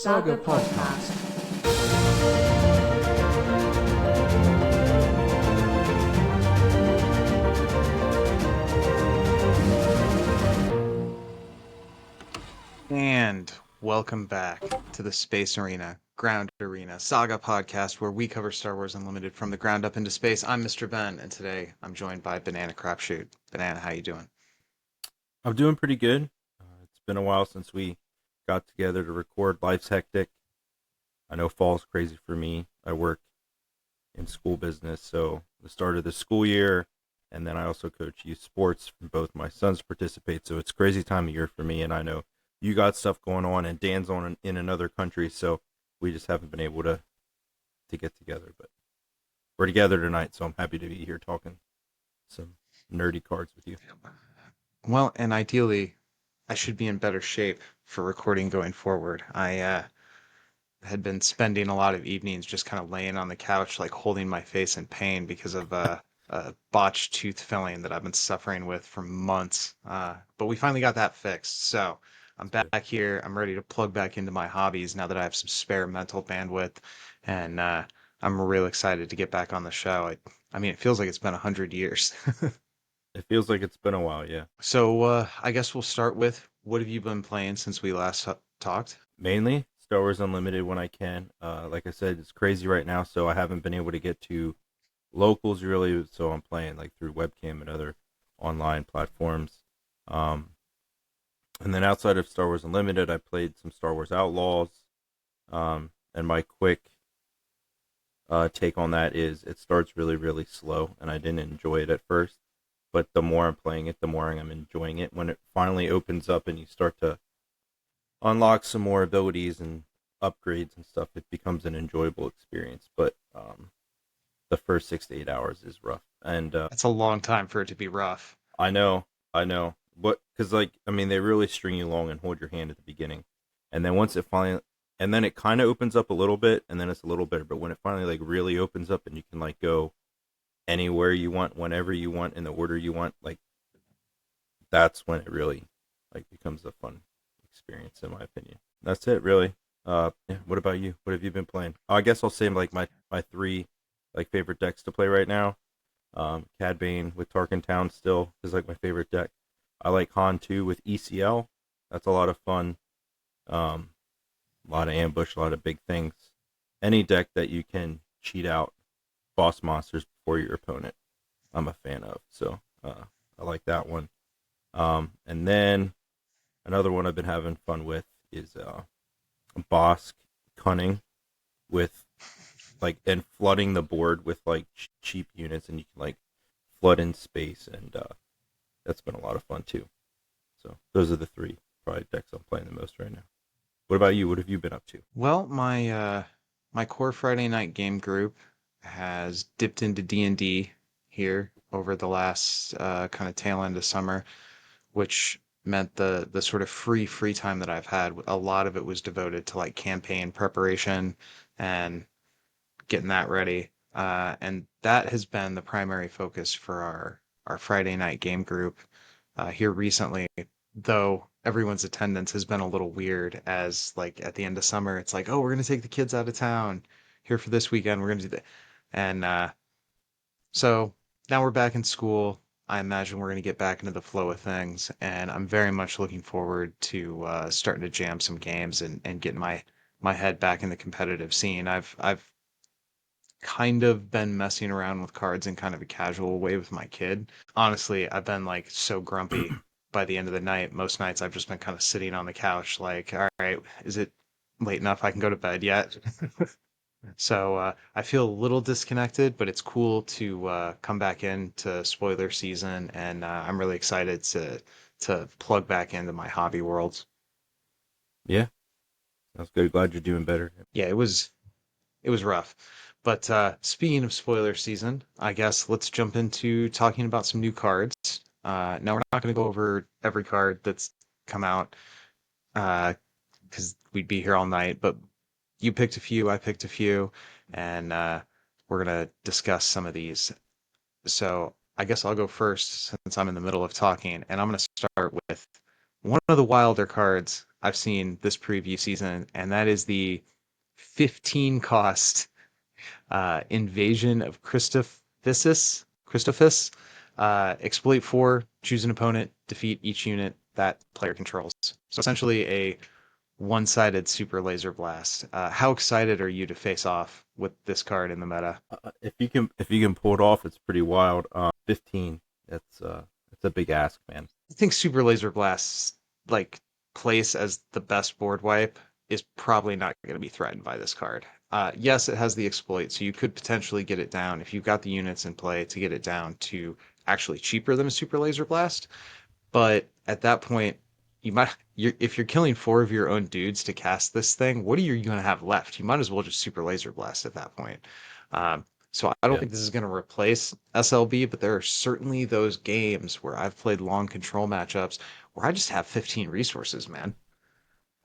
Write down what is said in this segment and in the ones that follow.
SAGA podcast. And welcome back to the Space Arena, Ground Arena, Saga podcast, where we cover Star Wars Unlimited from the ground up into space. I'm Mr. Ben, and today I'm joined by Banana Crapshoot. Banana, how you doing? I'm doing pretty good. It's been a while since we got together to record. Life's hectic. I know fall's crazy for me. I work in school business, so the start of the school year, and then I also coach youth sports. Both my sons participate, so it's a crazy time of year for me. And I know you got stuff going on, and Dan's on in another country, so we just haven't been able to get together. But we're together tonight, so I'm happy to be here talking some nerdy cards with you. Well, and ideally, I should be in better shape for recording going forward. I had been spending a lot of evenings just kind of laying on the couch, like holding my face in pain because of a botched tooth filling that I've been suffering with for months. But we finally got that fixed. So I'm It's good. back here. I'm ready to plug back into my hobbies now that I have some spare mental bandwidth. And I'm real excited to get back on the show. I mean, it feels like it's been 100 years. It feels like it's been a while, yeah. So I guess we'll start with what have you been playing since we last talked? Mainly Star Wars Unlimited when I can. Like I said, it's crazy right now, so I haven't been able to get to locals really. So I'm playing like through webcam and other online platforms. Um, and then outside of Star Wars Unlimited, I played some Star Wars Outlaws. And my quick take on that is it starts really, really slow, and I didn't enjoy it at first. But the more I'm playing it, the more I'm enjoying it. When it finally opens up and you start to unlock some more abilities and upgrades and stuff, it becomes an enjoyable experience. But the first 6 to 8 hours is rough, and That's a long time for it to be rough. I know, I know, but because like I mean, they really string you along and hold your hand at the beginning, and then once it finally, and then it kind of opens up a little bit, and then it's a little better. But when it finally like really opens up and you can like go anywhere you want, whenever you want, in the order you want, like that's when it really like becomes a fun experience, in my opinion. That's it, really. Yeah. What about you? What have you been playing? I guess I'll say like my three like favorite decks to play right now. Cad Bane with Tarkin Town still is like my favorite deck. I like Han 2 with ECL. That's a lot of fun. Um, a lot of ambush, a lot of big things. Any deck that you can cheat out boss monsters before your opponent, I'm a fan of. So I like that one. And then another one I've been having fun with is Bosk Cunning with like and flooding the board with like cheap units, and you can like flood in space, and that's been a lot of fun too. So those are the three probably decks I'm playing the most right now. What about you? What have you been up to? Well, my core Friday night game group has dipped into D&D here over the last kind of tail end of summer, which meant the sort of free time that I've had, a lot of it was devoted to like campaign preparation and getting that ready. And that has been the primary focus for our Friday night game group here recently, though everyone's attendance has been a little weird as like at the end of summer, it's like, oh, we're gonna take the kids out of town here for this weekend. We're gonna do that. And so now we're back in school. I imagine we're gonna get back into the flow of things, and I'm very much looking forward to starting to jam some games and getting my head back in the competitive scene. I've kind of been messing around with cards in kind of a casual way with my kid. Honestly, I've been like so grumpy by the end of the night. Most nights I've just been kind of sitting on the couch, like, all right, is it late enough I can go to bed yet? So I feel a little disconnected, but it's cool to come back into spoiler season, and I'm really excited to plug back into my hobby world. Yeah, that's good. Glad you're doing better. Yeah, it was rough. But speaking of spoiler season, I guess let's jump into talking about some new cards. Now we're not going to go over every card that's come out because we'd be here all night. But you picked a few, I picked a few, and we're going to discuss some of these. So I guess I'll go first since I'm in the middle of talking, and I'm going to start with one of the wilder cards I've seen this preview season, and that is the 15 cost Invasion of Christophus. Exploit 4, choose an opponent, defeat each unit that player controls. So essentially a one-sided super laser blast. How excited are you to face off with this card in the meta? If you can pull it off, it's pretty wild. 15. That's a big ask, man. I think super laser blasts like place as the best board wipe is probably not going to be threatened by this card. Yes, it has the exploit, so you could potentially get it down if you've got the units in play to get it down to actually cheaper than a super laser blast. But at that point, if you're killing four of your own dudes to cast this thing, what are you going to have left? You might as well just super laser blast at that point. So I don't Yeah. think this is going to replace SLB, but there are certainly those games where I've played long control matchups where I just have 15 resources, man.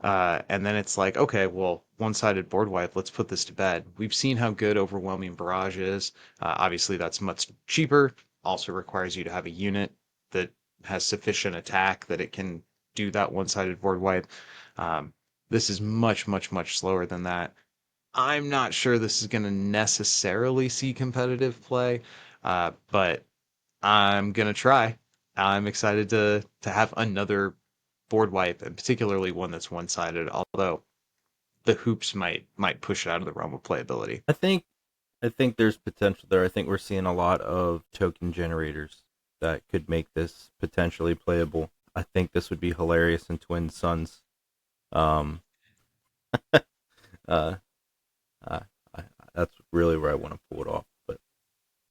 And then it's like, okay, well, one-sided board wipe, let's put this to bed. We've seen how good overwhelming barrage is. Obviously, that's much cheaper. Also requires you to have a unit that has sufficient attack that it can do that one-sided board wipe. Um, this is much, much, much slower than that. I'm not sure this is going to necessarily see competitive play, but I'm going to try. I'm excited to have another board wipe, and particularly one that's one-sided, although the hoops might push it out of the realm of playability. I think I think there's potential there. I think we're seeing a lot of token generators that could make this potentially playable. I think this would be hilarious in Twin Suns. Um, uh, uh, I, that's really where I want to pull it off. But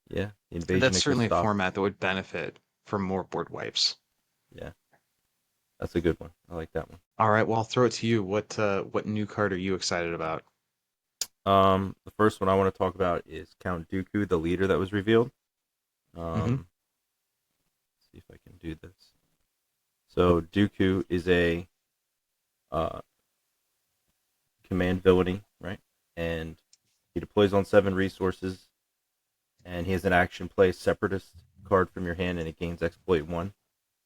yeah, the invasion That's of certainly a Christoph. format that would benefit from more board wipes. Yeah, that's a good one. I like that one. All right, well, I'll throw it to you. What new card are you excited about? The first one I want to talk about is Count Dooku, the leader that was revealed. Hmm. See if I can do this. So Dooku is a uh, command ability, right? And he deploys on 7 resources, and he has an action play separatist card from your hand, and it gains exploit 1.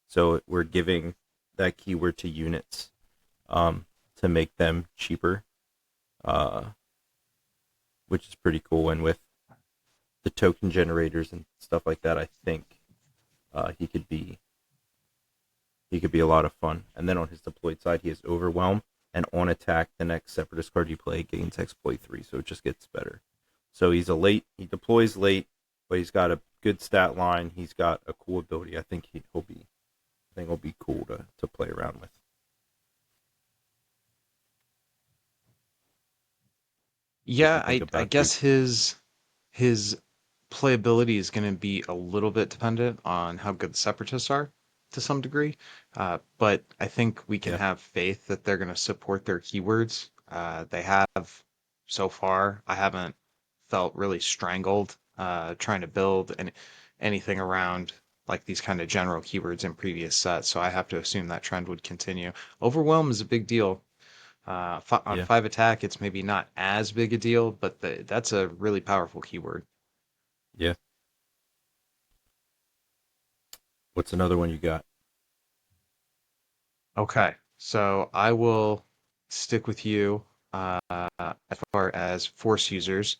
So we're giving that keyword to units to make them cheaper, uh, which is pretty cool. And with the token generators and stuff like that, I think he could be a lot of fun. And then on his deployed side, he has Overwhelm, and on attack, the next Separatist card you play gains exploit 3, so it just gets better. So he deploys late, but he's got a good stat line. He's got a cool ability. I think he'll be cool to play around with. What do you Yeah, think I about guess Duke? his playability is going to be a little bit dependent on how good the separatists are to some degree. But I think we can Yeah, have faith that they're going to support their keywords. They have so far. I haven't felt really strangled trying to build anything around like these kind of general keywords in previous sets. So I have to assume that trend would continue. Overwhelm is a big deal. On yeah, 5 attack, it's maybe not as big a deal, but that's a really powerful keyword. yeah. What's another one you got? Okay, so I will stick with you as far as force users,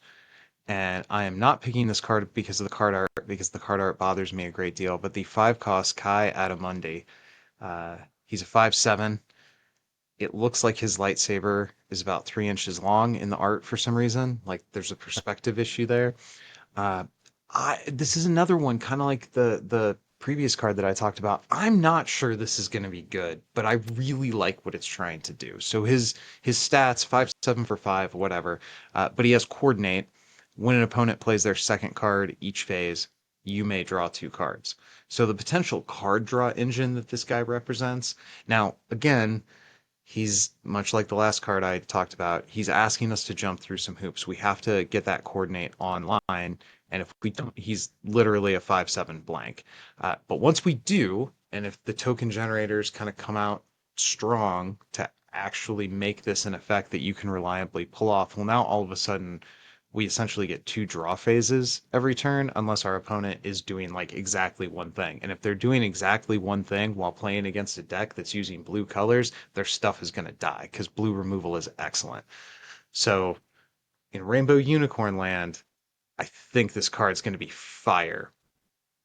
and I am not picking this card because of the card art, because the card art bothers me a great deal. But the 5 cost Kai Adamundi, uh, he's a 5/7. It looks like his lightsaber is about 3 inches long in the art for some reason. Like there's a perspective issue there. Uh, this is another one, kind of like the previous card that I talked about. I'm not sure this is going to be good, but I really like what it's trying to do. So his stats 5/7 for 5, whatever. But he has coordinate. When an opponent plays their second card each phase, you may draw 2 cards. So the potential card draw engine that this guy represents. Now, again, he's much like the last card I talked about. He's asking us to jump through some hoops. We have to get that coordinate online. And if we don't, he's literally a 5/7 blank. But once we do, and if the token generators kind of come out strong to actually make this an effect that you can reliably pull off, well, now all of a sudden we essentially get two draw phases every turn unless our opponent is doing like exactly one thing. And if they're doing exactly one thing while playing against a deck that's using blue colors, their stuff is going to die because blue removal is excellent. So in Rainbow Unicorn Land, I think this card's going to be fire,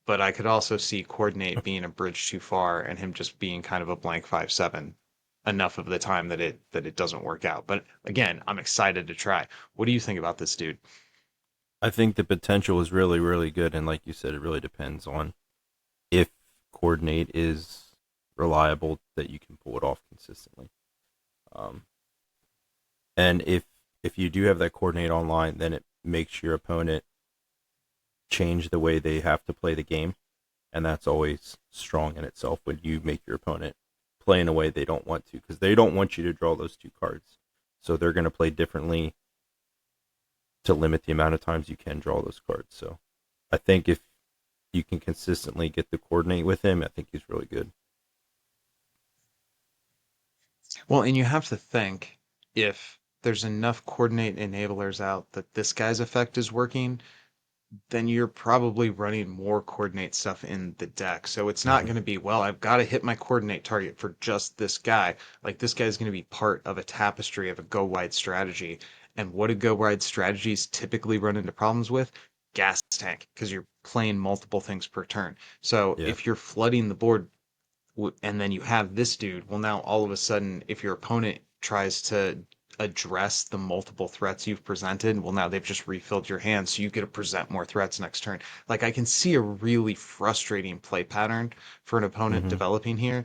but I could also see Coordinate being a bridge too far and him just being kind of a blank 5/7 enough of the time that it doesn't work out. But again, I'm excited to try. What do you think about this dude? I think the potential is really, really good, and like you said, it really depends on if coordinate is reliable that you can pull it off consistently. Um, and if you do have that coordinate online, then it makes your opponent change the way they have to play the game, and that's always strong in itself when you make your opponent play in a way they don't want to, because they don't want you to draw those two cards, so they're going to play differently to limit the amount of times you can draw those cards. So I think if you can consistently get the coordinate with him, I think he's really good. Well, and you have to think if there's enough coordinate enablers out that this guy's effect is working, then you're probably running more coordinate stuff in the deck. So it's not Mm-hmm. going to be, well, I've got to hit my coordinate target for just this guy. Like this guy is going to be part of a tapestry of a go wide strategy. And what do go wide strategies typically run into problems with? Gas tank, because you're playing multiple things per turn. So Yeah. if you're flooding the board and then you have this dude. Well, now all of a sudden, if your opponent tries to address the multiple threats you've presented, well, now they've just refilled your hand, so you get to present more threats next turn. Like, I can see a really frustrating play pattern for an opponent Mm-hmm. developing here,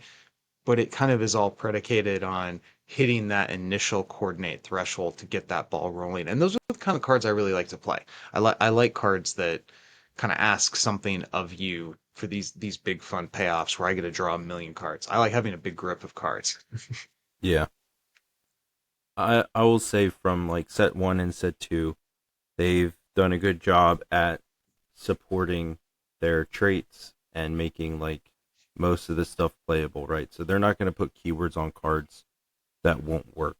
but it kind of is all predicated on hitting that initial coordinate threshold to get that ball rolling. And those are the kind of cards I really like to play. I like cards that kind of ask something of you for these big fun payoffs where I get to draw a million cards. I like having a big grip of cards. Yeah. I will say from like set one and set two, they've done a good job at supporting their traits and making like most of the stuff playable, right? So they're not going to put keywords on cards that won't work.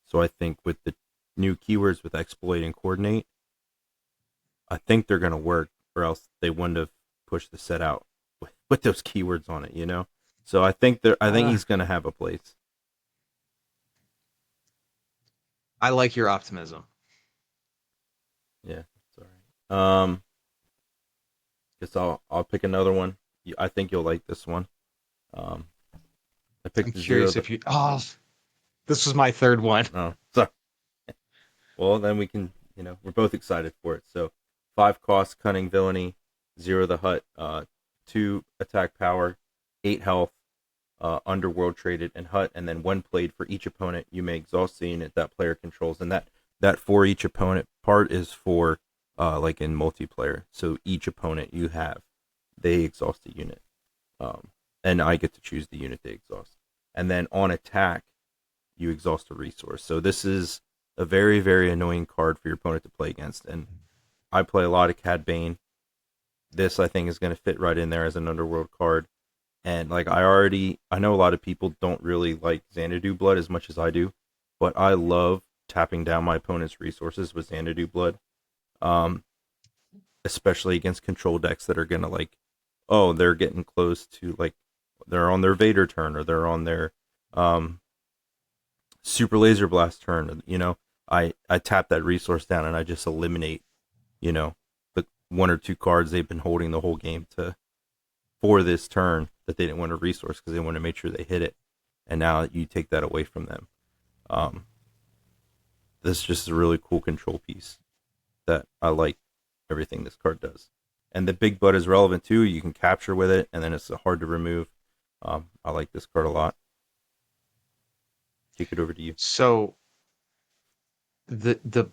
So I think with the new keywords with exploit and coordinate, I think they're going to work, or else they wouldn't have pushed the set out with those keywords on it, you know? So I think Uh, he's going to have a place. I like your optimism. Yeah, sorry. Guess I'll pick another one. I think you'll like this one. Um, I I'm picked the zero. curious if you. Oh, this was my third one. Oh, sorry. Well, then we can. We're both excited for it. So, 5 cost, cunning, villainy, 0 the hut, 2 attack power, 8 health, underworld traded, and hut, and then 1 played for each opponent. You may exhaust the unit that player controls, and that for each opponent part is for like in multiplayer. So each opponent you have, they exhaust a unit, um, and I get to choose the unit they exhaust. And then on attack, you exhaust a resource. So this is a very, very annoying card for your opponent to play against. And I play a lot of Cad Bane. This I think is going to fit right in there as an underworld card. And like I know a lot of people don't really like Xanadu Blood as much as I do, but I love tapping down my opponent's resources with Xanadu Blood. Um, Especially against control decks that are gonna like, oh, they're getting close to like, they're on their Vader turn or they're on their um Super Laser Blast turn. I tap that resource down and I just eliminate, the 1 or 2 cards they've been holding the whole game to for this turn that they didn't want to resource because they want to make sure they hit it, and now you take that away from them. Um, this is just a really cool control piece that I like everything this card does. And the big butt is relevant too. You can capture with it, and then it's hard to remove. I like this card a lot. Kick it over to you. So the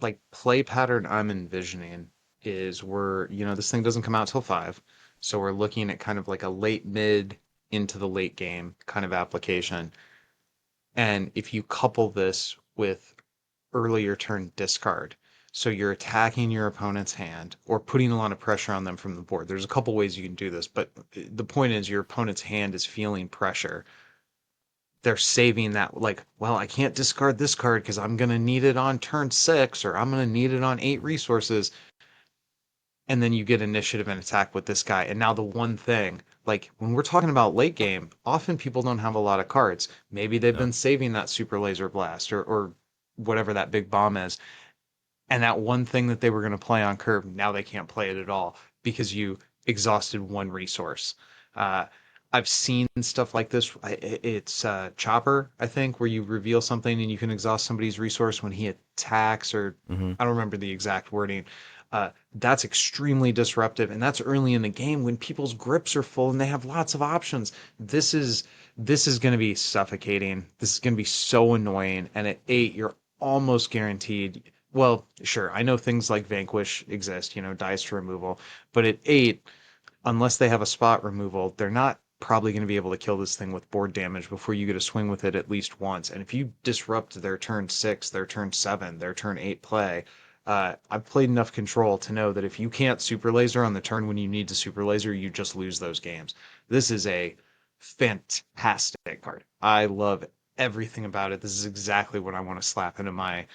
like play pattern I'm envisioning is this thing doesn't come out till 5, so we're looking at kind of like a late mid into the late game kind of application. And if you couple this with earlier turn discard, so you're attacking your opponent's hand or putting a lot of pressure on them from the board. There's a couple ways you can do this, but the point is your opponent's hand is feeling pressure they're saving that, like, well, I can't discard this card because I'm gonna need it on turn 6 or I'm gonna need it on 8 resources. And then you get initiative and attack with this guy. And now the one thing, like when we're talking about late game, often people don't have a lot of cards. Maybe they've No. been saving that super laser blast or whatever that big bomb is. And that one thing that they were going to play on curve, now they can't play it at all because you exhausted one resource. Uh, I've seen stuff like this. It's Chopper, I think, where you reveal something and you can exhaust somebody's resource when he attacks, or Mm-hmm. I don't remember the exact wording. That's extremely disruptive, and that's early in the game when people's grips are full and they have lots of options. This is this is going to be suffocating. This is going to be so annoying. And at 8, you're almost guaranteed. Well, sure, I know things like Vanquish exist, dice to removal, but at 8, unless they have a spot removal, they're not probably going to be able to kill this thing with board damage before you get a swing with it at least once. And if you disrupt their turn 6, their turn 7, their turn 8 play, I've played enough control to know that if you can't super laser on the turn when you need to super laser, you just lose those games. This is a fantastic card. I love everything about it. This is exactly what I want to slap into my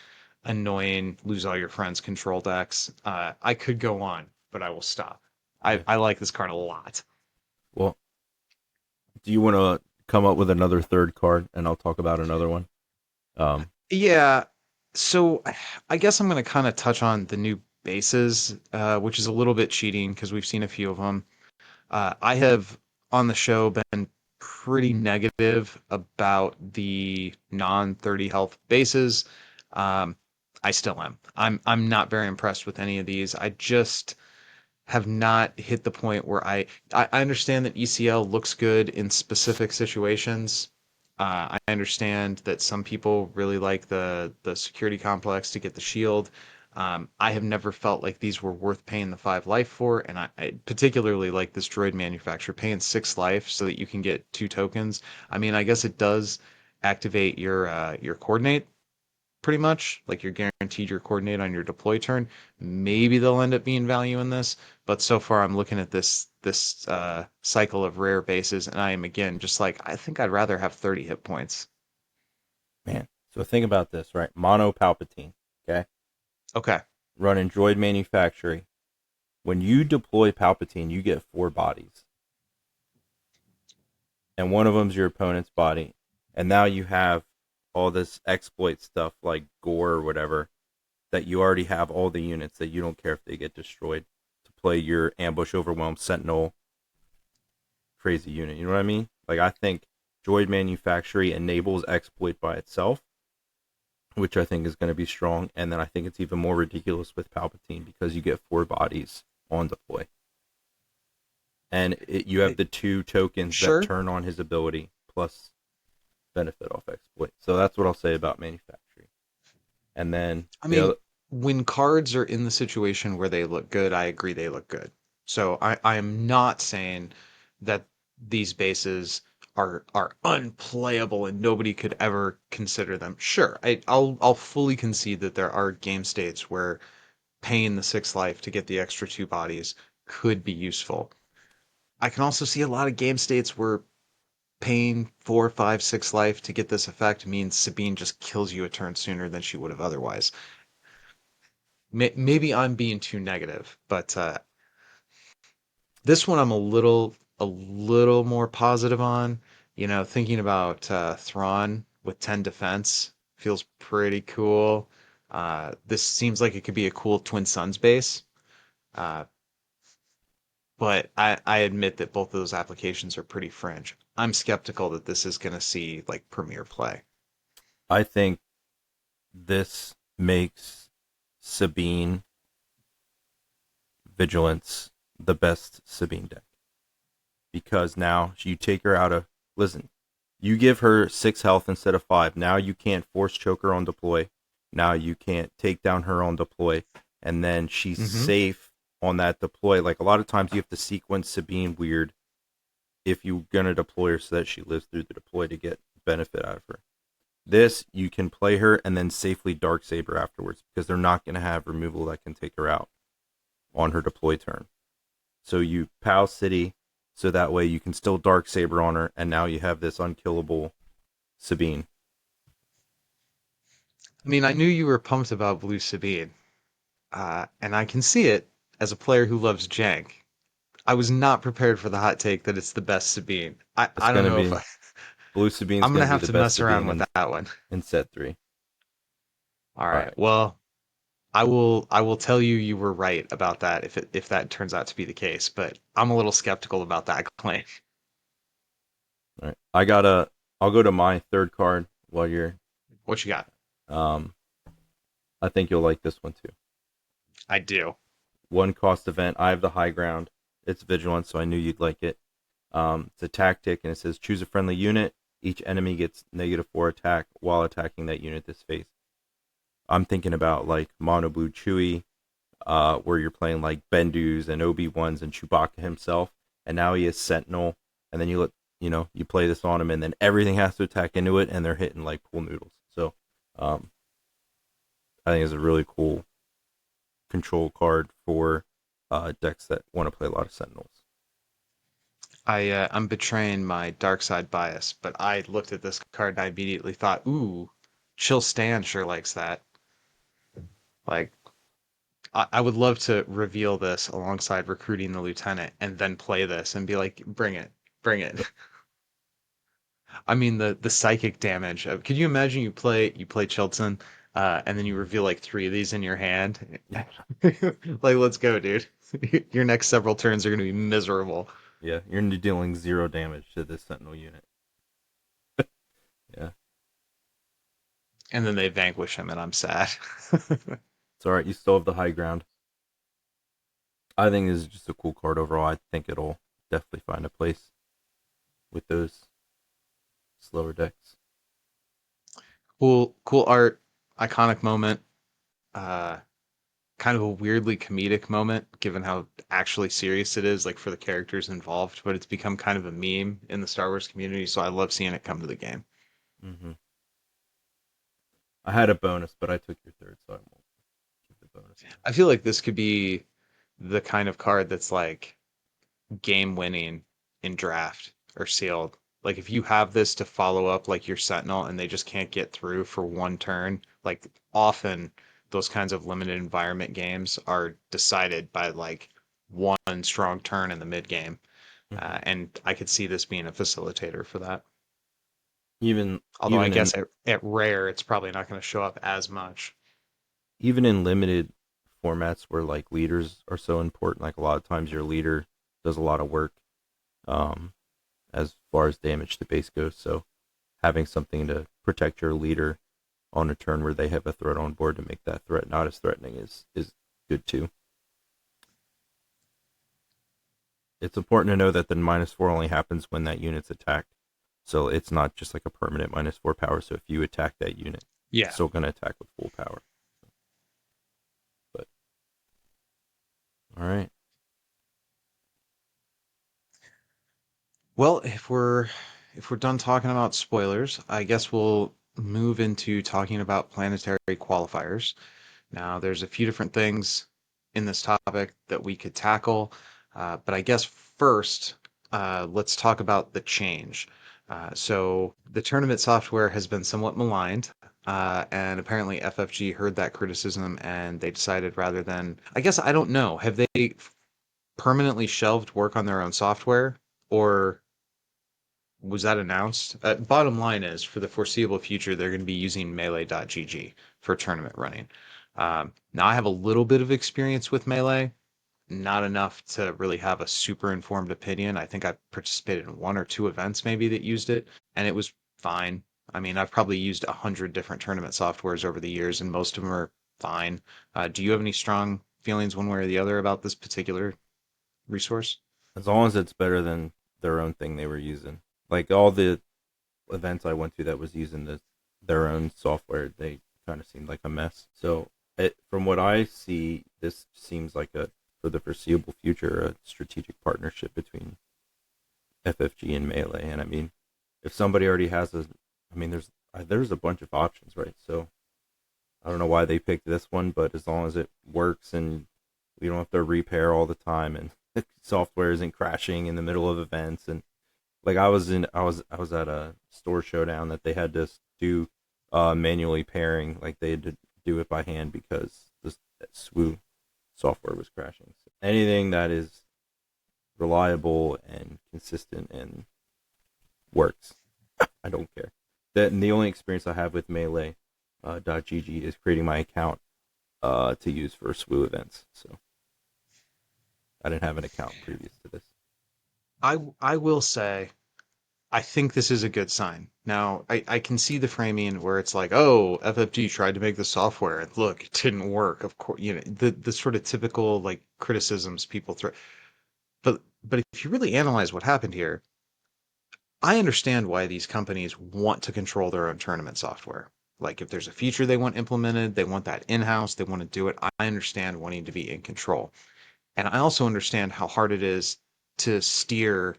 annoying lose all your friends control decks. I could go on, but I will stop. I, Yeah. I like this card a lot. Well, do you want to come up with another third card, and I'll talk about another one? Um, Yeah, so I guess I'm going to kind of touch on the new bases, which is a little bit cheating because we've seen a few of them. I have on the show been pretty negative about the non 30 health bases. Um, I still am. I'm not very impressed with any of these. I just have not hit the point where I understand that ECL looks good in specific situations. I understand that some people really like the security complex to get the shield. I have never felt like these were worth paying the 5 life for, and I particularly like this droid manufacturer paying 6 life so that you can get 2 tokens. I mean, I guess it does activate your coordinate pretty much. Like you're guaranteed your coordinate on your deploy turn. Maybe they'll end up being value in this, but so far I'm looking at this cycle of rare bases, and I am again just like I think I'd rather have 30 hit points. Man, so think about this, right? Mono Palpatine, okay? Okay. Running droid manufacturing. When you deploy Palpatine, you get 4 bodies, and one of them's your opponent's body. And now you have all this exploit stuff like Gore or whatever that you already have all the units that you don't care if they get destroyed to play your ambush overwhelm sentinel crazy unit. You know what I mean? Like I think droid manufacturing enables exploit by itself, which I think is going to be strong. And then I think it's even more ridiculous with Palpatine because you get 4 bodies on deploy. And you have the 2 tokens that Sure. turn on his ability plus benefit off exploit. So that's what I'll say about manufacturing. And then I the mean, other, when cards are in the situation where they look good, I agree they look good. So I am not saying that these bases are unplayable and nobody could ever consider them. Sure, I'll fully concede that there are game states where paying the 6 life to get the extra 2 bodies could be useful. I can also see a lot of game states where paying 4, 5, 6 life to get this effect means Sabine just kills you a turn sooner than she would have otherwise. Maybe I'm being too negative, but this one I'm a little more positive on. Thinking about Thrawn with 10 defense feels pretty cool. This seems like it could be a cool Twin Suns base. Uh, but I admit that both of those applications are pretty fringe. I'm skeptical that this is going to see like premier play. I think this makes Sabine Vigilance the best Sabine deck because now you take her out of. Listen, you give her 6 health instead of 5. Now you can't force choke her on deploy. Now you can't take down her on deploy. And then she's Hmm. safe on that deploy. Like a lot of times you have to sequence Sabine weird if you're going to deploy her so that she lives through the deploy to get benefit out of her. This, you can play her and then safely Dark Saber afterwards because they're not going to have removal that can take her out on her deploy turn. So you POW City, so that way you can still Dark Saber on her, and now you have this unkillable Sabine. I mean, I knew you were pumped about Blue Sabine, and I can see it as a player who loves jank. I was not prepared for the hot take that it's the best Sabine. I, It's I don't gonna know if be I, Blue Sabine's I'm gonna gonna be have the to best mess around Sabine with that one. in set three. All All right. right. Well, I will tell you you were right about that if that turns out to be the case, but I'm a little skeptical about that claim. All right. I'll go to my third card while you're. What you got? Um, I think you'll like this one too. I do. One cost event. I have the high ground. It's vigilance, so I knew you'd like it. It's a tactic, and it says choose a friendly unit. Each enemy gets -4 attack while attacking that unit this phase. I'm thinking about like Mono Blue Chewie, where you're playing like Bendu's and Obi-Wan's and Chewbacca himself, and now he is Sentinel, and then you play this on him, and then everything has to attack into it, and they're hitting like pool noodles. So, um, I think it's a really cool control card for decks that want to play a lot of Sentinels. I'm betraying my dark side bias, but I looked at this card and I immediately thought, ooh, Chill Stan sure likes that. Like, I would love to reveal this alongside recruiting the lieutenant and then play this and be like, bring it, bring it. I mean the psychic damage. Could you imagine you play Chilton, and then you reveal like three of these in your hand? Like, let's go, dude. Your next several turns are gonna be miserable. Yeah, you're dealing 0 damage to this Sentinel unit. Yeah, And then they vanquish him, and I'm sad. it's all right. You still have the high ground. I think this is just a cool card overall. I think it'll definitely find a place with those slower decks. Cool, cool art, iconic moment. Uh, Kind of a weirdly comedic moment, given how actually serious it is, like for the characters involved. But it's become kind of a meme in the Star Wars community, so I love seeing it come to the game. Hmm. I had a bonus, but I took your third, so I won't keep the bonus now. I feel like this could be the kind of card that's like game winning in draft or sealed. Like if you have this to follow up like your Sentinel and they just can't get through for one turn, like often those kinds of limited environment games are decided by like one strong turn in the mid game. Hmm. And I could see this being a facilitator for that. Even Although I even in guess at rare, it's probably not going to show up as much. even in limited formats where like leaders are so important, like a lot of times your leader does a lot of work, um, as far as damage to base goes. So having something to protect your leader on a turn where they have a threat on board to make that threat not as threatening is good too. It's important to know that the -4 only happens when that unit's attacked. So it's not just like a permanent -4 power. So if you attack that unit, it's Yeah. still going to attack with full power. But all right, Well, if we're done talking about spoilers, I guess we'll move into talking about planetary qualifiers. Now, there's a few different things in this topic that we could tackle, but I guess first, let's talk about the change. So, the tournament software has been somewhat maligned, and apparently FFG heard that criticism and they decided rather than, I guess I don't know, have they permanently shelved work on their own software, or was that announced? Bottom line is, for the foreseeable future, they're going to be using Melee.gg for tournament running. Now, I have a little bit of experience with Melee, not enough to really have a super informed opinion. I think I participated in one or two events maybe that used it, and it was fine. I mean, I've probably used 100 different tournament softwares over the years, and most of them are fine. Do you have any strong feelings one way or the other about this particular resource? as long as it's better than their own thing they were using, like all the events I went to that was using their own software, they kind of seemed like a mess. So from what I see, this seems like a for the foreseeable future a strategic partnership between FFG and Melee. And I mean, if somebody already has I mean, there's a bunch of options, right? So I don't know why they picked this one, but as long as it works and we don't have to repair all the time and the software isn't crashing in the middle of events and Like I was at a store showdown that they had to do manually pairing, like they had to do it by hand because the SWU software was crashing. So anything that is reliable and consistent and works, I don't care. The only experience I have with Melee .gg is creating my account to use for SWU events. So I didn't have an account previous to this. I will say I think this is a good sign. Now, I can see the framing where it's like, oh, FFG tried to make the software and look, it didn't work. Of course, the sort of typical like criticisms people throw. But if you really analyze what happened here, I understand why these companies want to control their own tournament software. Like if there's a feature they want implemented, they want that in-house, they want to do it. I understand wanting to be in control. And I also understand how hard it is to steer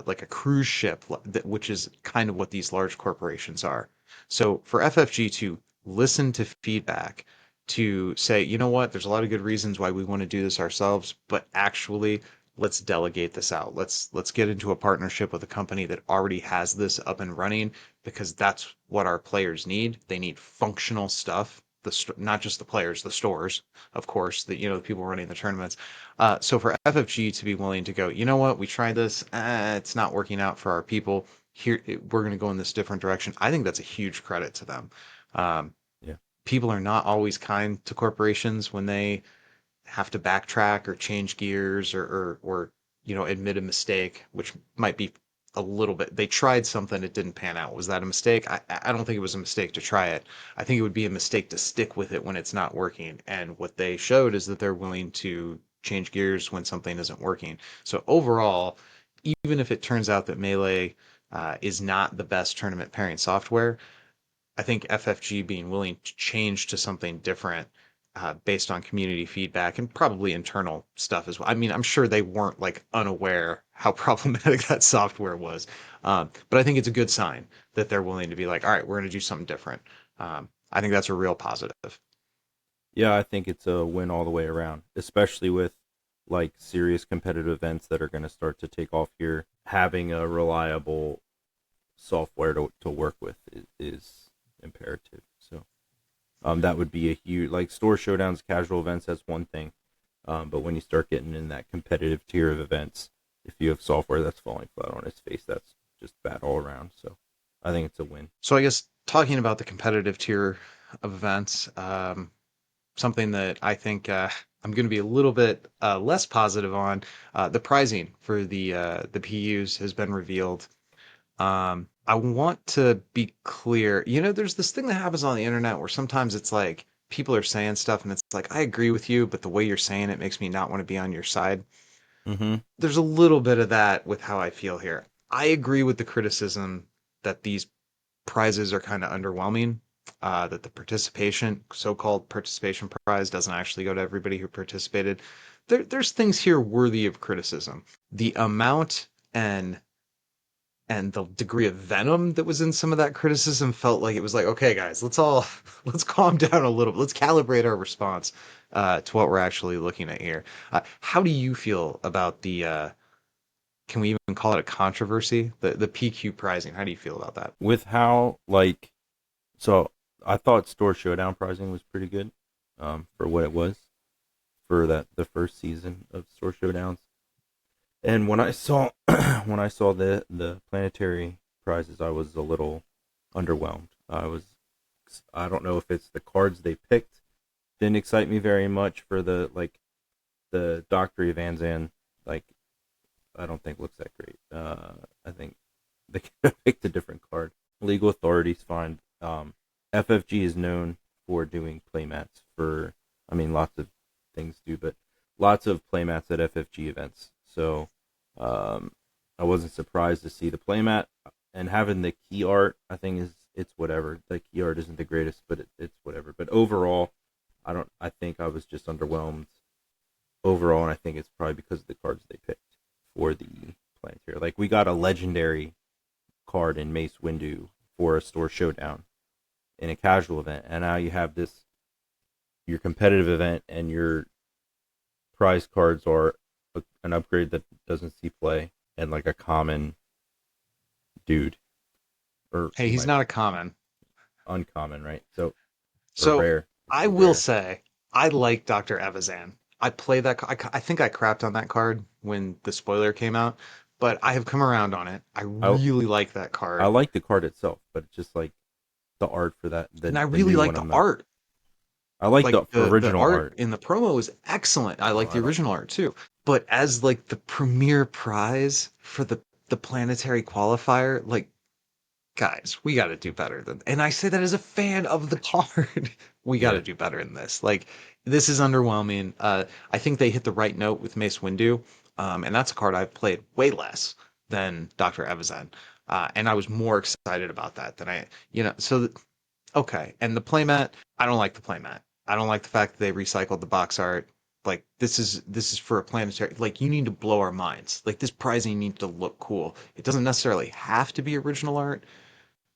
like a cruise ship, which is kind of what these large corporations are. So for FFG to listen to feedback, to say, you know what, there's a lot of good reasons why we want to do this ourselves, but actually let's delegate this out. Let's get into a partnership with a company that already has this up and running because that's what our players need. They need functional stuff. Not just the players, the stores, of course, the people running the tournaments. So for FFG to be willing to go, you know what, we tried this, it's not working out for our people. Here, we're going to go in this different direction. I think that's a huge credit to them. Um, Yeah. People are not always kind to corporations when they have to backtrack or change gears or admit a mistake, which might be a little bit. They tried something, it didn't pan out. Was that a mistake? I don't think it was a mistake to try it. I think it would be a mistake to stick with it when it's not working. And what they showed is that they're willing to change gears when something isn't working. So overall, even if it turns out that Melee is not the best tournament pairing software, I think FFG being willing to change to something different based on community feedback and probably internal stuff as well. I mean, I'm sure they weren't like unaware how problematic that software was, but I think it's a good sign that they're willing to be like, all right, we're going to do something different. I think that's a real positive. Yeah, I think it's a win all the way around, especially with like serious competitive events that are going to start to take off here. Having a reliable software to work with is imperative. So that would be a huge, like store showdowns, casual events, that's one thing. But when you start getting in that competitive tier of events, if you have software that's falling flat on its face, that's just bad all around. So I think it's a win. So I guess talking about the competitive tier of events, something that I think I'm going to be a little bit less positive on. The pricing for the PUs has been revealed. I want to be clear. There's this thing that happens on the internet where sometimes it's like people are saying stuff and it's like I agree with you, but the way you're saying it makes me not want to be on your side. Mm-hmm. There's a little bit of that with how I feel here. I agree with the criticism that these prizes are kind of underwhelming. That the so-called participation prize, doesn't actually go to everybody who participated. There's things here worthy of criticism. The amount and the degree of venom that was in some of that criticism felt like it was like, okay, guys, let's calm down a little bit. Let's calibrate our response to what we're actually looking at here. How do you feel about the? Can we even call it a controversy? The PQ pricing. How do you feel about that? With how, like, so I thought store showdown pricing was pretty good for what it was for the first season of store showdowns. And when I saw when I saw the planetary prizes, I was a little underwhelmed. I don't know if it's the cards they picked didn't excite me very much for the Doctor Van Zan. Like I don't think looks that great. I think they could have picked a different card. Legal authorities find FFG is known for doing playmats for. I mean, lots of things do, but lots of playmats at FFG events. So um, I wasn't surprised to see the playmat and having the key art. I think it's whatever. The key art isn't the greatest, but it's whatever. But overall, I don't. I think I was just underwhelmed overall, and I think it's probably because of the cards they picked for the planetary. Like we got a legendary card in Mace Windu for a store showdown in a casual event, and now you have this your competitive event, and your prize cards are an upgrade that doesn't see play and like a common dude, or Hey, he he's might not a common. uncommon, right? So or So rare. Let's I say will rare. say I like Dr. Evazan. I play that. I think I crapped on that card when the spoiler came out, but I have come around on it. I I really like that I card, like the card itself, but it's just like the art for that and I the really new like one. the I'm not. art. I like Like the the original art art. in the promo is excellent. I Oh, like I the don't. original art too. But as like the premier prize for the planetary qualifier, like guys, we got to do better than. And I say that as a fan of the card. We got Yeah, to do better than this. Like this is underwhelming. I think they hit the right note with Mace Windu, and that's a card I've played way less than Doctor Evazan. And I was more excited about that than okay. And the playmat, I don't like the playmat. I don't like the fact that they recycled the box art. Like this is for a planetary. Like you need to blow our minds. Like this prizing needs to look cool. It doesn't necessarily have to be original art.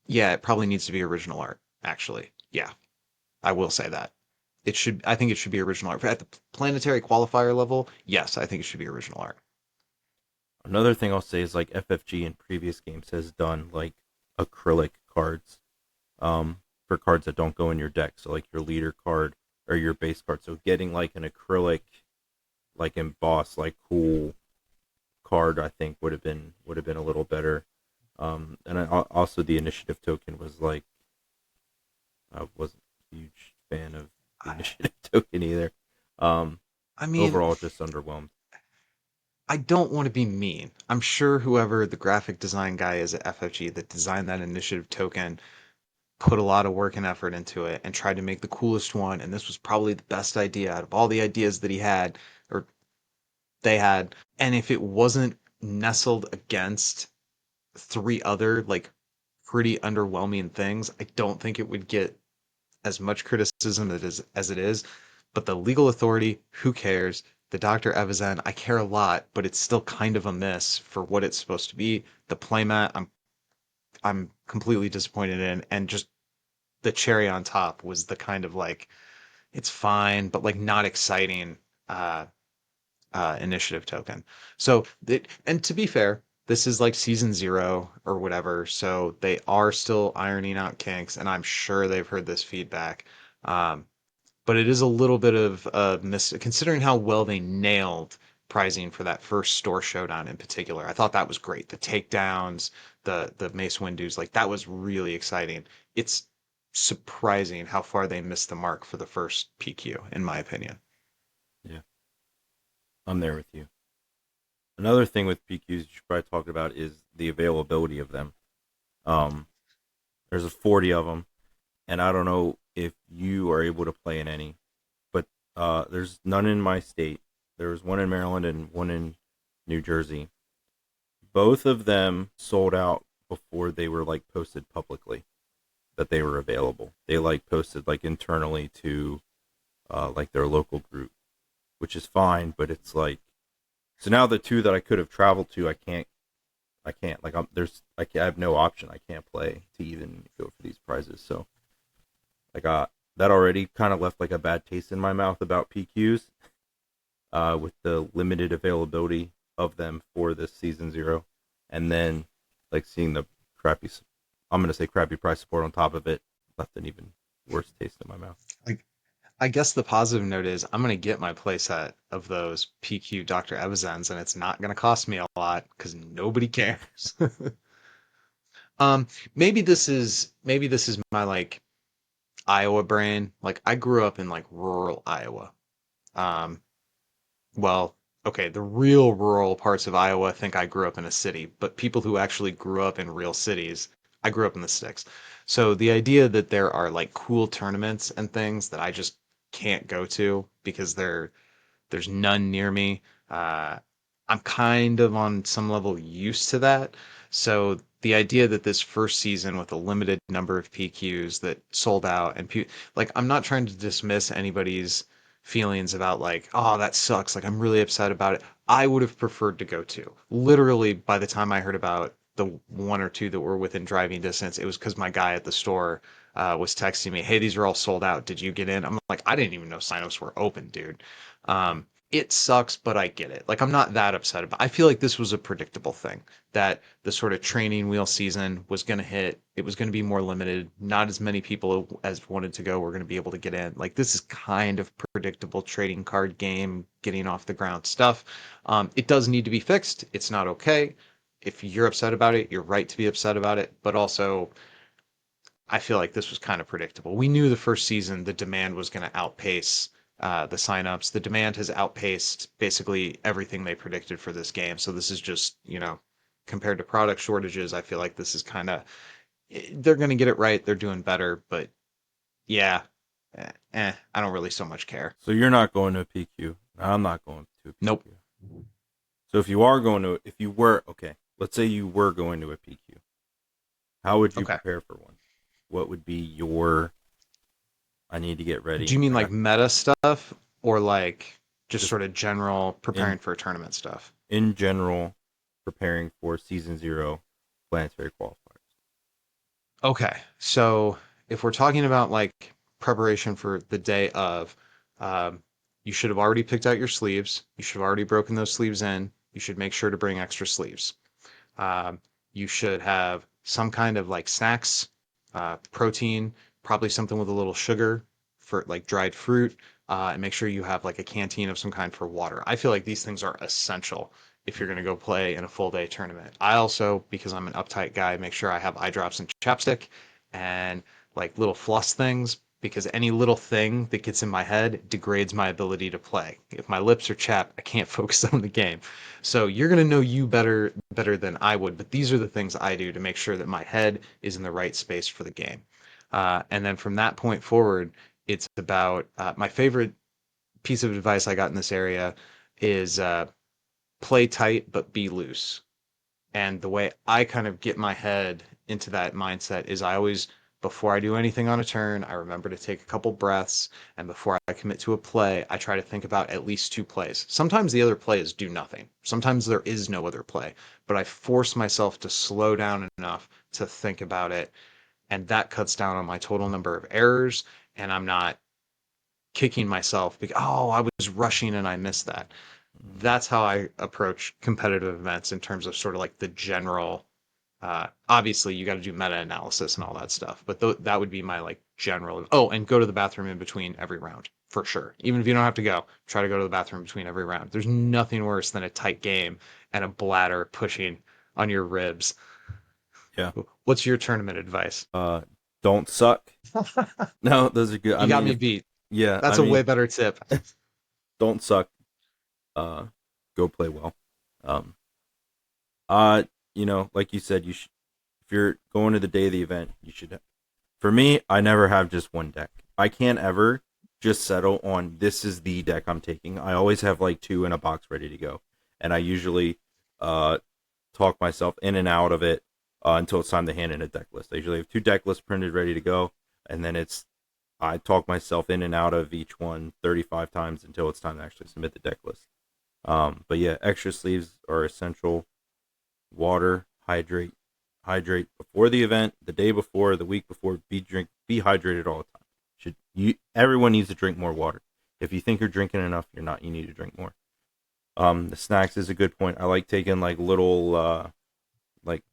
Yeah, it probably needs to be original art, actually. Yeah, I will say that. I think it should be original art. At the planetary qualifier level, yes, I think it should be original art. another thing I'll say is like FFG in previous games has done like acrylic cards, for cards that don't go in your deck. So like your leader card or your base card. So getting like an acrylic, like embossed, like cool card, I think would have been a little better. And also the initiative token was like I wasn't a huge fan of the I, initiative token either. Um, I mean, overall, just underwhelmed. I don't want to be mean. I'm sure whoever the graphic design guy is at FFG that designed that initiative token put a lot of work and effort into it and tried to make the coolest one. And this was probably the best idea out of all the ideas that he had or they had. And if it wasn't nestled against three other like pretty underwhelming things, I don't think it would get as much criticism as it is. But the legal authority, who cares? The Dr. Evazan, I care a lot, but it's still kind of a miss for what it's supposed to be. The playmat, I'm completely disappointed in, and just the cherry on top was the kind of like it's fine, but like not exciting uh initiative token. And to be fair, this is like season zero or whatever, so they are still ironing out kinks, and I'm sure they've heard this feedback. Um, but it is a little bit of a miss considering how well they nailed prizing for that first store showdown in particular. I thought that was great. The takedowns, the Mace Windu's, like that was really exciting. It's surprising how far they missed the mark for the first PQ, in my opinion. Yeah, I'm there with you. Another thing with PQs you should probably talk about is the availability of them. Um, there's a 40 of them, and I don't know if you are able to play in any, but there's none in my state. There was one in Maryland and one in New Jersey. Both of them sold out before they were like posted publicly that they were available. They like posted like internally to like their local group, which is fine, but it's like so now the two that I could have traveled to, I can't like I have no option. I can't play to even go for these prizes. So I got that already kind of left like a bad taste in my mouth about PQs, with the limited availability of them for this season zero, and then like seeing the crappy, I'm gonna say crappy price support on top of it left an even worse taste in my mouth. Like I guess the positive note is I'm gonna get my playset of those PQ Dr. Evazans, and it's not gonna cost me a lot because nobody cares. um, maybe this is my like Iowa brain. Like I grew up in like rural Iowa. Um, well, okay, the real rural parts of Iowa think I grew up in a city, but people who actually grew up in real cities, I grew up in the sticks. So the idea that there are like cool tournaments and things that I just can't go to because there's none near me. Uh, I'm kind of on some level used to that. So the idea that this first season with a limited number of PQs that sold out like I'm not trying to dismiss anybody's feelings about like, oh, that sucks. Like I'm really upset about it. I would have preferred to go to. Literally by the time I heard about the one or two that were within driving distance, it was because my guy at the store was texting me, "Hey, these are all sold out. Did you get in?" I'm like, I didn't even know signups were open, dude. it sucks, but I get it. Like I'm not that upset about. I feel like this was a predictable thing that the sort of training wheel season was going to hit. It was going to be more limited. Not as many people as wanted to go were going to be able to get in. Like this is kind of predictable trading card game getting off the ground stuff. It does need to be fixed. It's not okay. If you're upset about it, you're right to be upset about it. But also, I feel like this was kind of predictable. We knew the first season the demand was going to outpace the signups. The demand has outpaced basically everything they predicted for this game. So this is just, compared to product shortages, I feel like this is kind of, they're going to get it right. They're doing better. But yeah, I don't really so much care. So you're not going to a PQ. I'm not going to a Nope. PQ. So if you are going to, if you were, okay, let's say you were going to a PQ, how would you Okay. prepare for one? What would be your, I need to get ready Do you and mean like practice? meta stuff or like just Just sort of general in preparing for a tournament stuff? in general, preparing for season zero planetary qualifiers. Okay, so if we're talking about like preparation for the day of, um, you should have already picked out your sleeves. You should have already broken those sleeves in. You should make sure to bring extra sleeves. Um, you should have some kind of like snacks, protein, probably something with a little sugar for like dried fruit, and make sure you have like a canteen of some kind for water. I feel like these things are essential if you're going to go play in a full day tournament. I also, because I'm an uptight guy, make sure I have eye drops and chapstick and like little floss things because any little thing that gets in my head degrades my ability to play. If my lips are chapped, I can't focus on the game. So you're going to know you better than I would, but these are the things I do to make sure that my head is in the right space for the game. And then from that point forward, it's about my favorite piece of advice I got in this area is play tight but be loose. And the way I kind of get my head into that mindset is I always, before I do anything on a turn, I remember to take a couple breaths. And before I commit to a play, I try to think about at least two plays. Sometimes the other plays do nothing. Sometimes there is no other play, but I force myself to slow down enough to think about it. And that cuts down on my total number of errors. And I'm not kicking myself because, oh, I was rushing and I missed that. That's how I approach competitive events in terms of sort of like the general. Obviously, you got to do meta analysis and all that stuff, but that would be my like general. Oh, and go to the bathroom in between every round for sure. Even if you don't have to go, try to go to the bathroom between every round. There's nothing worse than a tight game and a bladder pushing on your ribs. Yeah. What's your tournament advice? Don't suck. No, those are good. I You got mean, me if beat. yeah, I That's a way mean, better tip. don't suck. Uh, Go play well. Um, uh, like you said, you should. If you're going to the day of the event, you should. For me, I never have just one deck. I can't ever just settle on this is the deck I'm taking. I always have like two in a box ready to go, and I usually uh talk myself in and out of it until it's time to hand in a deck list. I usually have two deck lists printed ready to go, and then I talk myself in and out of each one 35 times until it's time to actually submit the deck list. But yeah, extra sleeves are essential. Water, hydrate before the event, the day before, the week before. Be hydrated all the time. Everyone needs to drink more water. If you think you're drinking enough, you're not. You need to drink more. The snacks is a good point. I like taking like little like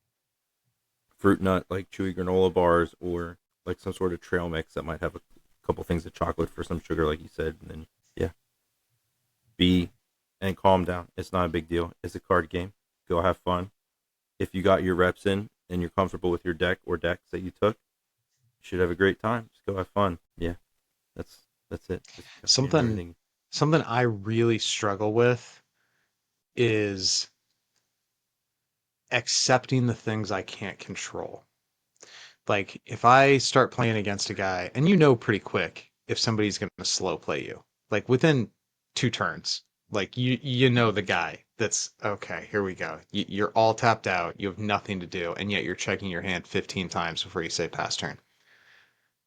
fruit nut, like chewy granola bars, or like some sort of trail mix that might have a couple things of chocolate for some sugar, like you said. And then yeah, be and calm down. It's not a big deal. It's a card game. Go have fun. If you got your reps in and you're comfortable with your deck or decks that you took, you should have a great time. Just go have fun. Yeah, that's that's it. Just Something everything. something I really struggle with is accepting the things I can't control. Like if I start playing against a guy, and you know pretty quick if somebody's going to slow play you, like within two turns, like you know the guy that's okay. Here we go. You're all tapped out. You have nothing to do, and yet you're checking your hand 15 times before you say pass turn.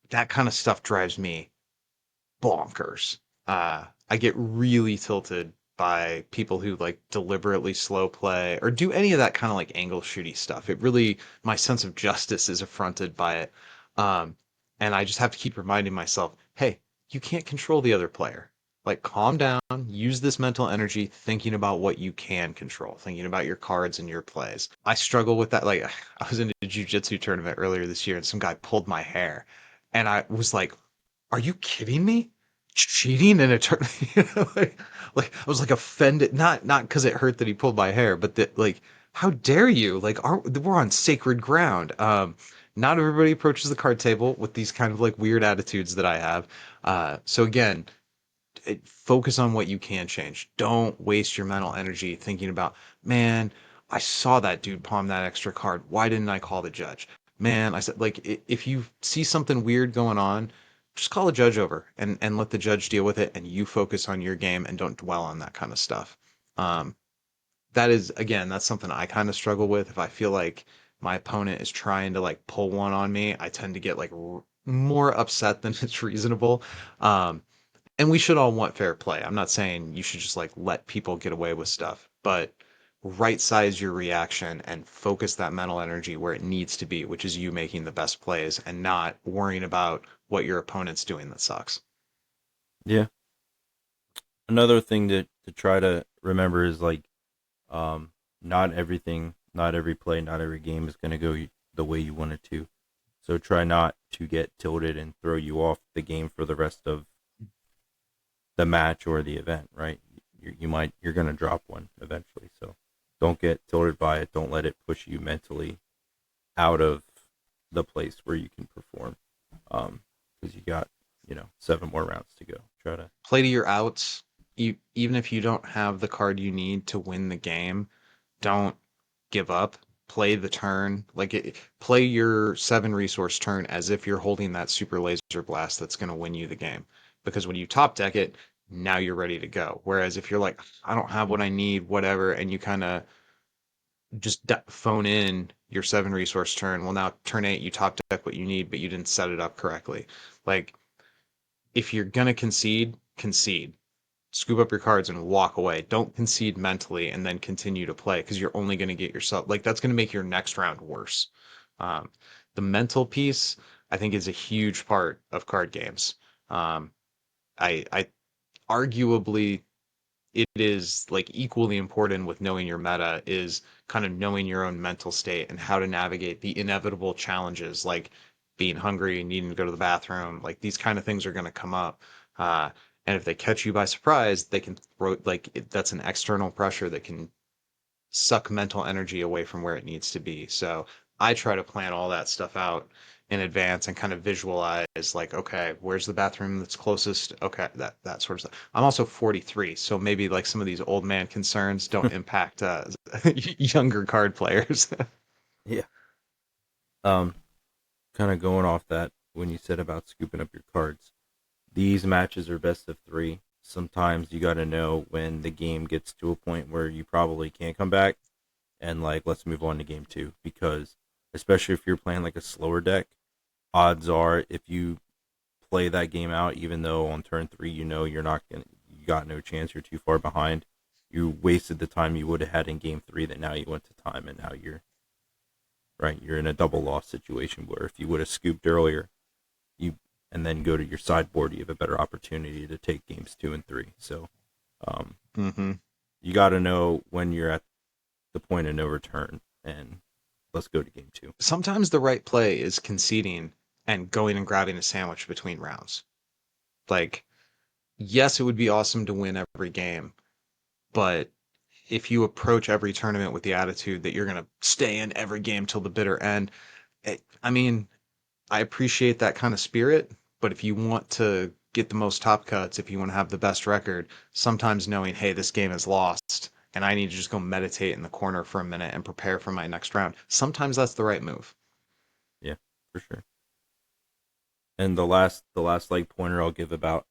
That kind of stuff drives me bonkers. I get really tilted by people who like deliberately slow play or do any of that kind of like angle shooty stuff. It really, my sense of justice is affronted by it. Um, and I just have to keep reminding myself, hey, you can't control the other player. Like, calm down, use this mental energy thinking about what you can control, thinking about your cards and your plays. I struggle with that. Like, I was in a jiu-jitsu tournament earlier this year and some guy pulled my hair. And I was like, are you kidding me? Cheating in a tournament? Like I was like offended, not because it hurt that he pulled my hair, but that like, how dare you? Like, we're on sacred ground. Not everybody approaches the card table with these kind of like weird attitudes that I have. So again, focus on what you can change. Don't waste your mental energy thinking about, man, I saw that dude palm that extra card. Why didn't I call the judge? Man, I said, like, if you see something weird going on, just call the judge over and let the judge deal with it, and you focus on your game and don't dwell on that kind of stuff. Um, that is, again, that's something I kind of struggle with. If I feel like my opponent is trying to like pull one on me, I tend to get like more upset than it's reasonable. And we should all want fair play. I'm not saying you should just like let people get away with stuff, but right size your reaction and focus that mental energy where it needs to be, which is you making the best plays and not worrying about what your opponent's doing that sucks. Yeah. Another thing to try to remember is like, um, not everything, not every play, not every game is going to go the way you want it to. So try not to get tilted and throw you off the game for the rest of the match or the event, right? You're going to drop one eventually. So don't get tilted by it. Don't let it push you mentally out of the place where you can perform. Because you got, 7 more rounds to go. Try to. Play to your outs. Even if you don't have the card you need to win the game, don't give up. Play the turn. Play your 7 resource turn as if you're holding that super laser blast that's going to win you the game. Because when you top deck it, now you're ready to go. Whereas if you're like, I don't have what I need, whatever, and you kind of just phone in your 7 resource turn, well, now turn 8, you top deck what you need, but you didn't set it up correctly. Like, if you're going to concede, concede, scoop up your cards and walk away. Don't concede mentally and then continue to play because you're only going to get yourself like that's going to make your next round worse. Um, the mental piece, I think, is a huge part of card games. Um, I arguably it is like equally important with knowing your meta is kind of knowing your own mental state and how to navigate the inevitable challenges like being hungry and needing to go to the bathroom. Like these kind of things are going to come up. Uh, and if they catch you by surprise, they can throw like that's an external pressure that can suck mental energy away from where it needs to be. So I try to plan all that stuff out in advance and kind of visualize like, okay, where's the bathroom that's closest? Okay, that sort of stuff. I'm also 43, so maybe like some of these old man concerns don't impact younger card players. Yeah. Um, Kind of going off that when you said about scooping up your cards. These matches are best of three. Sometimes you got to know when the game gets to a point where you probably can't come back and like let's move on to game two because especially if you're playing like a slower deck, odds are if you play that game out, even though on turn three you're not gonna, you got no chance, you're too far behind. You wasted the time you would have had in game three that now you went to time and now you're right. You're in a double loss situation where if you would have scooped earlier, you and then go to your sideboard, you have a better opportunity to take games two and three. So, um, hmm you got to know when you're at the point of no return, and let's go to game two. Sometimes the right play is conceding and going and grabbing a sandwich between rounds. Like, yes, it would be awesome to win every game, but if you approach every tournament with the attitude that you're going to stay in every game till the bitter end, I mean, I appreciate that kind of spirit, but if you want to get the most top cuts, if you want to have the best record, sometimes knowing, hey, this game is lost and I need to just go meditate in the corner for a minute and prepare for my next round, sometimes that's the right move. Yeah, for sure. And the last like pointer I'll give about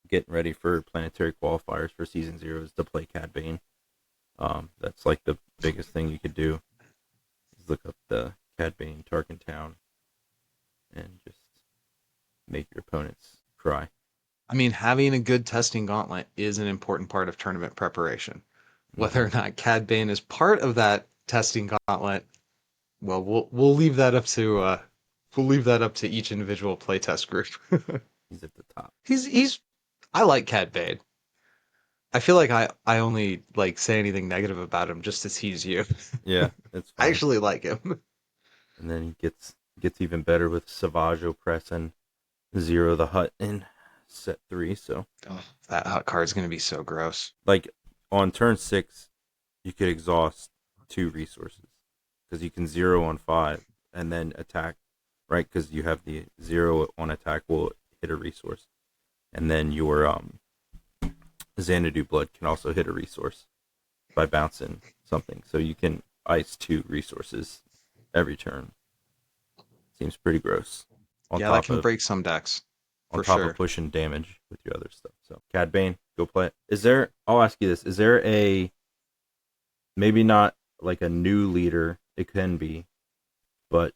getting ready for planetary qualifiers for season zero is to play Cad Bane. That's like the biggest thing you could do is look up the Cad Bane Tarkin Town and just make your opponents cry. I mean, having a good testing gauntlet is an important part of tournament preparation. Whether Mm-hmm. or not Cad Bane is part of that testing gauntlet, well, we'll leave that up to each individual playtest group. He's at the top. He's I like Cad Bane. I feel like I only like say anything negative about him just to tease you. Yeah, it's I fun. actually like him. And then he gets even better with Savage Opress and Zero the Hut in set three. So Oh, that hot card's gonna be so gross. like on turn six, you could exhaust two resources because you can zero on five and then attack, right? Because you have the zero on attack will hit a resource, and then your Xanadu Blood can also hit a resource by bouncing something. So you can ice two resources every turn. Seems pretty gross. On Yeah, that top can of break some decks, on for top of sure. pushing damage with your other stuff. So Cad Bane, go play it. Is there? I'll ask you this: is there a maybe not like a new leader? It can be, but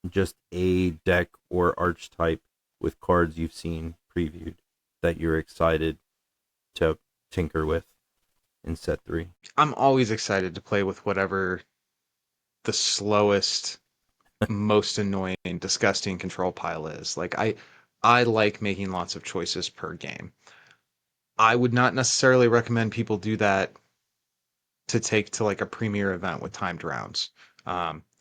just a deck or archetype with cards you've seen previewed that you're excited to tinker with in set three. I'm always excited to play with whatever the slowest, most annoying, disgusting control pile is. I like making lots of choices per game. I would not necessarily recommend people do that to take to like a premier event with timed rounds.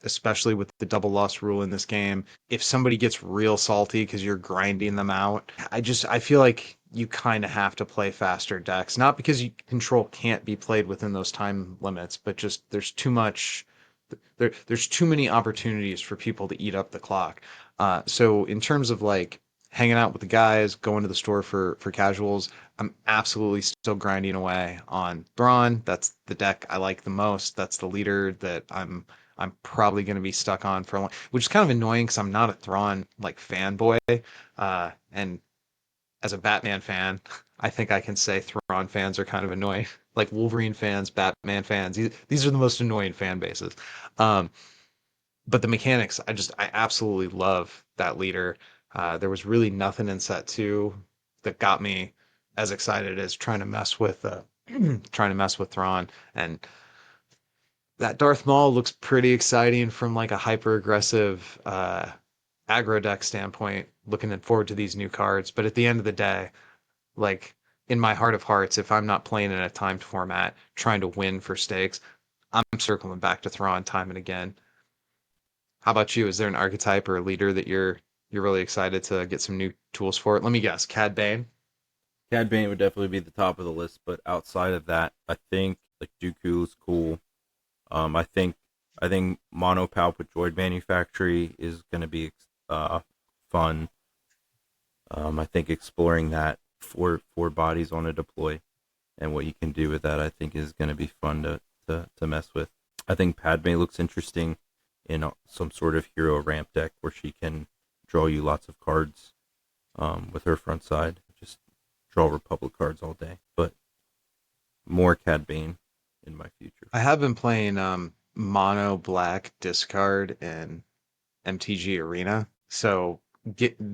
Especially with the double loss rule in this game. If somebody gets real salty because you're grinding them out, I feel like you kind of have to play faster decks. Not because control can't be played within those time limits, but just there's too many opportunities for people to eat up the clock. So in terms of like hanging out with the guys, going to the store for casuals, I'm absolutely still grinding away on Thrawn. That's the deck I like the most. That's the leader that I'm probably going to be stuck on for a long, which is kind of annoying because I'm not a Thrawn like fanboy. And as a Batman fan, I think I can say Thrawn fans are kind of annoying. Like Wolverine fans, Batman fans, these are the most annoying fan bases. Um, but the mechanics, I absolutely love that leader. There was really nothing in set two that got me as excited as trying to mess with trying to mess with Thrawn. And that Darth Maul looks pretty exciting from like a hyper aggressive aggro deck standpoint. Looking forward to these new cards, but at the end of the day, like in my heart of hearts, if I'm not playing in a timed format, trying to win for stakes, I'm circling back to Thrawn time and again. How about you? Is there an archetype or a leader that you're really excited to get some new tools for? Let me guess, Cad Bane. Cad Bane would definitely be the top of the list, but outside of that, I think like Dooku is cool. I think Monopalp with Droid Manufactory is going to be fun. I think exploring that four bodies on a deploy and what you can do with that, I think is going to be fun to mess with. I think Padme looks interesting in some sort of hero ramp deck where she can draw you lots of cards with her front side. Just draw Republic cards all day. But more Cad Bane in my future. I have been playing mono black discard in MTG Arena. So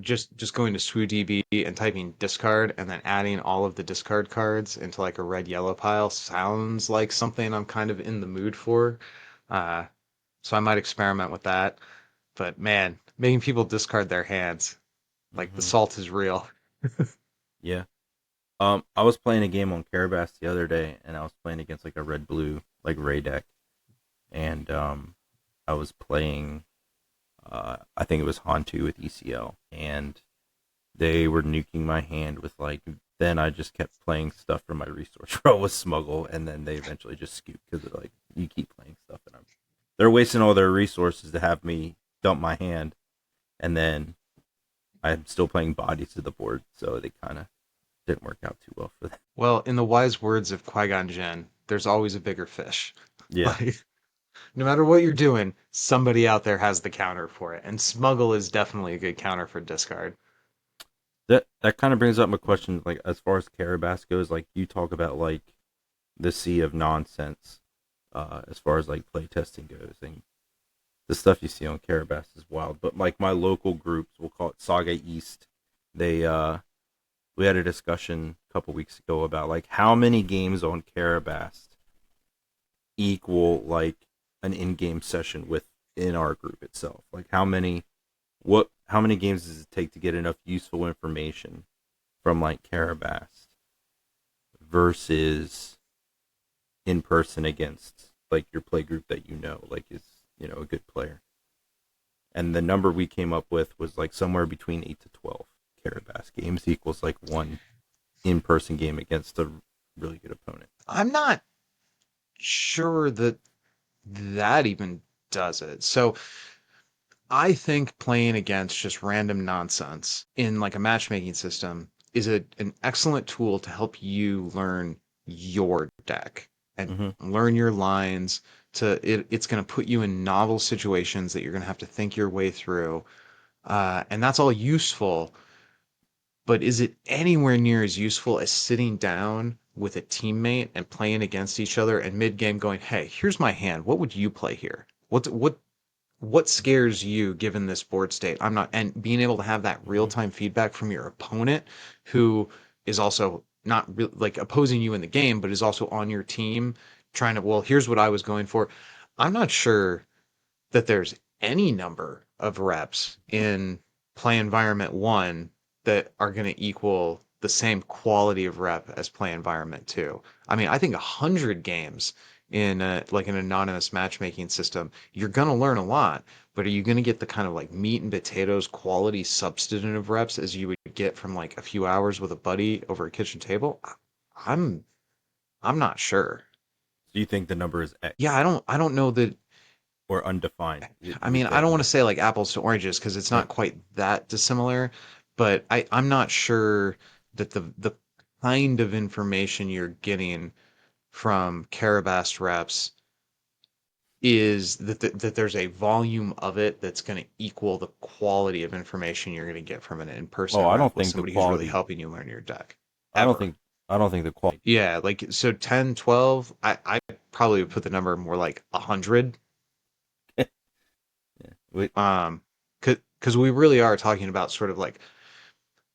just going to SWODB and typing discard and then adding all of the discard cards into like a red yellow pile sounds like something I'm kind of in the mood for. Uh, so I might experiment with that. But man, making people discard their hands, like the Hmm. salt is real. Yeah. I was playing a game on Carabas the other day, and I was playing against like a red blue like Ray deck, and I was playing. I think it was Hantu with ECL, and they were nuking my hand with like. Then I just kept playing stuff from my resource row with Smuggle, and then they eventually just scooped because they're like, you keep playing stuff, and they're wasting all their resources to have me dump my hand, and then I'm still playing bodies to the board, so they kind of didn't work out too well for them. Well, in the wise words of Qui-Gon Jinn, there's always a bigger fish. Yeah, Like, no matter what you're doing, somebody out there has the counter for it. And Smuggle is definitely a good counter for discard. that kind of brings up my question. Like as far as Carabas goes, like you talk about like the sea of nonsense, as far as like playtesting goes, and the stuff you see on Carabas is wild. But like my local groups, we'll call it Saga East. They we had a discussion a couple weeks ago about like how many games on Carabas equal like an in-game session within our group itself. Like how many games does it take to get enough useful information from like Carabas versus in person against like your play group that like is a good player. And the number we came up with was like somewhere between 8 to 12 Carabas games equals like one in person game against a really good opponent. I'm not sure that that even does it. So I think playing against just random nonsense in like a matchmaking system is an excellent tool to help you learn your deck and Mm-hmm. learn your lines. It's going to put you in novel situations that you're going to have to think your way through, and that's all useful. But is it anywhere near as useful as sitting down with a teammate and playing against each other and mid game going, "Hey, here's my hand. What would you play here? What scares you given this board state?" I'm not, and being able to have that real Mm-hmm. time feedback from your opponent who is also not like opposing you in the game, but is also on your team trying to, well, here's what I was going for. I'm not sure that there's any number of reps in play environment one that are going to equal the same quality of rep as play environment two. I mean, I think 100 games in like an anonymous matchmaking system, you're going to learn a lot, but are you going to get the kind of like meat and potatoes quality substantive reps as you would get from like a few hours with a buddy over a kitchen table? I'm I'm not sure. So you think the number is X Yeah, I don't know that. or undefined? I You would mean, say I don't want to say undefined. like apples to oranges because it's Eh, not quite that dissimilar, but I'm not sure that the kind of information you're getting from Carabast reps is that there's a volume of it that's going to equal the quality of information you're going to get from an in-person oh, I rep don't with think the somebody who's really quality. helping you learn your deck I don't ever. think. I don't think the quality. Yeah, like so 10, 12, I probably would put the number more like 100. Yeah. Wait. Um, because we really are talking about sort of like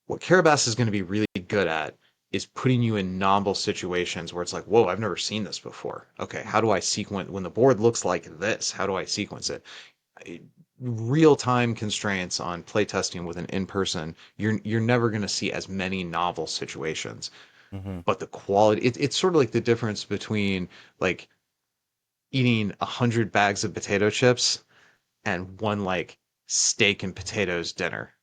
what Carabas is going to be really good at is putting you in novel situations where it's like, whoa, I've never seen this before. Okay, how do I sequence when the board looks like this? How do I sequence it? Real time constraints on playtesting with an in person, you're never going to see as many novel situations. Mm-hmm. But the quality, it's sort of like the difference between like eating 100 bags of potato chips and one like steak and potatoes dinner.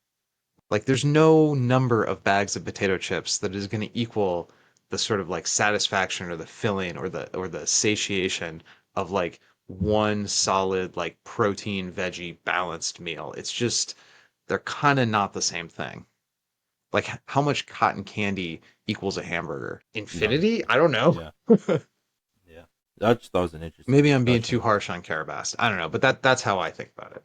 Like there's no number of bags of potato chips that is going to equal the sort of like satisfaction or the filling or the satiation of like one solid like protein veggie balanced meal. It's just they're kind of not the same thing. Like how much cotton candy equals a hamburger? None. Infinity? I don't know. Yeah. Yeah. I just thought it was an interesting Maybe I'm being too discussion. harsh on Carabast. I don't know, but that's how I think about it.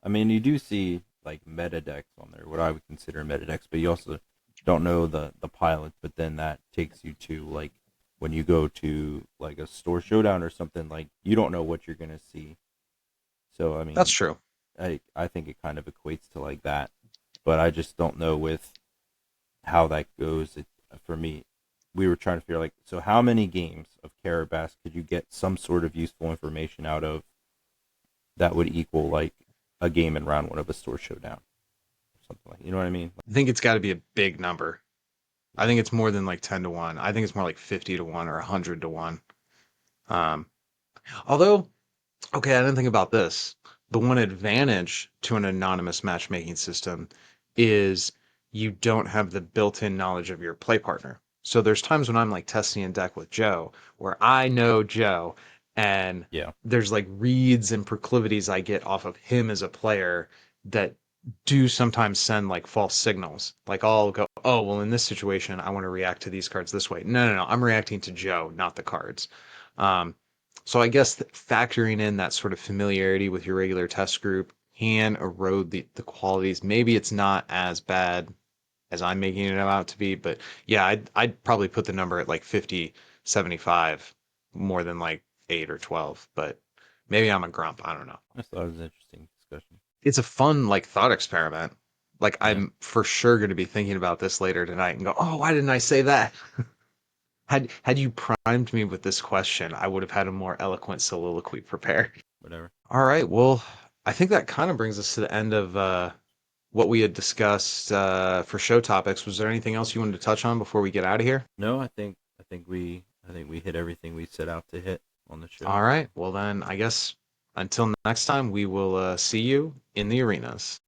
I mean, you do see like meta decks on there, what I would consider meta decks, but you also don't know the pilot. But then that takes you to like when you go to like a store showdown or something, like you don't know what you're gonna see. So I That's mean, true. I think it kind of equates to like that, but I just don't know with how that goes. For me, we were trying to figure like, so how many games of Carabas could you get some sort of useful information out of that would equal like a game in round one of a store showdown or something like, you know what I mean? I think it's got to be a big number. I Yeah. think it's more than like 10 to 1. I think it's more like 50 to 1 or 100 to 1. Um, although, okay, I didn't think about this. The one advantage to an anonymous matchmaking system is you don't have the built-in knowledge of your play partner. So there's times when I'm like testing a deck with Joe where I know Joe and Yeah. there's like reads and proclivities I get off of him as a player that do sometimes send like false signals. Like I'll go, oh, well, in this situation, I want to react to these cards this way. No, no, no. I'm reacting to Joe, not the cards. Um, so I guess factoring in that sort of familiarity with your regular test group can erode the qualities. Maybe it's not as bad as I'm making it out to be, but yeah, I'd probably put the number at like 50, 75 more than like 8 or 12, but maybe I'm a grump. I don't know. I just thought it was an interesting discussion. It's a fun like thought experiment. Like Yeah. I'm for sure going to be thinking about this later tonight and go, "Oh, why didn't I say that?" Had you primed me with this question, I would have had a more eloquent soliloquy prepared. Whatever. All right. Well, I think that kind of brings us to the end of what we had discussed for show topics. Was there anything else you wanted to touch on before we get out of here? No, I I think we hit everything we set out to hit on the show. All right. Well, then I guess until next time, we will see you in the arenas.